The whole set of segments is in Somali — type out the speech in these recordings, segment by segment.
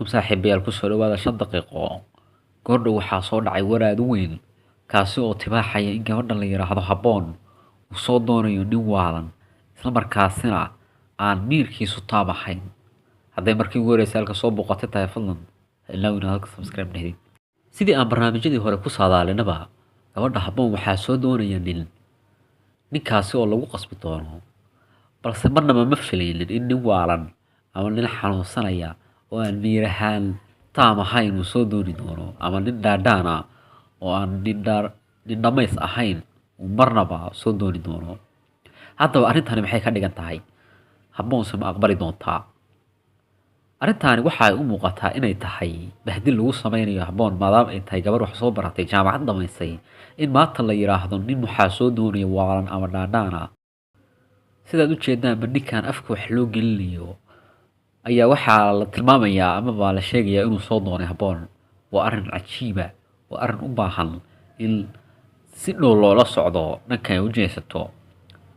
saaxiibayaal ku soo dhawaada 5 daqiiqo goordhow waxaa soo dhacay waraad weyn kaasi oo tibaaxaya in gabadha la yiraahdo Habboon uu soo doonayo nin waalan isla markaasina aan miirkiisu taabahayn hadday markii ugu horreysay halka soo booqatay tahay fadlan ilaawina halka subscribe dhahdid sidii aan barnaamijyadii hore ku saadaalinaba gabadha Habboon waxaa soo doonaya ninkaasi oo lagu qasbi doono balse marnaba ma filaynin in nin waalan ama nin xanuunsanaya oo aan miirahaan taam ahayn uu soo dooni doono ama nin dhaadhaan ah oo aan nin dhamays ahayn uu marnaba soo dooni doono haddaba arrintani maxay ka dhigan tahay Habboonse ma aqbali doontaa arrintani waxay u muuqataa inay tahay bahdil lagu sameynayo Habboon maadaama ay tahay gabar wax soo baratay jaamacad dhamaysay in maanta la yiraahdo nin waxaa soo doonaya waalan ama dhaadhaan ah sidaad u jeedaan ninkan afka wax loo gelinayo ayaa waxaa la tilmaamayaa ama baa la sheegayaa inuu soo doonay Habboon waa arrin cajiiba waa arrin u baahan in si dhow loola socdo dhankan u jeesato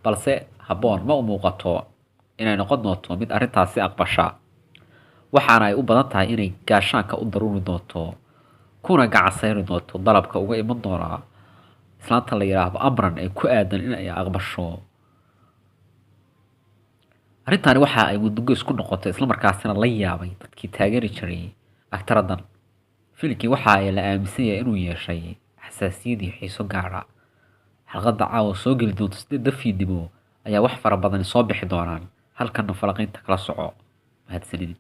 balse Habboon ma u muuqato inay noqon doonto mid arrintaasi aqbasha waxaana ay u badan tahay inay gaashaanka u daruuri doonto kuna gacan doonto dalabka uga iman doona islaanta la yiraahdo Amran ee ku aadan in ay aqbasho arrintani waxa ay muddo isku noqotay isla markaasina la yaabay dadkii taageeri jiray agtaradan filimkii waxa ay la aaminsan yahay inuu yeeshay xasaasiyad iyo xiiso gaar ah xalqada caawa soo geli doonto 8 fiidnimo ayaa wax fara badan soo bixi doonaan halkan falaqaynta kala soco mahadsanidin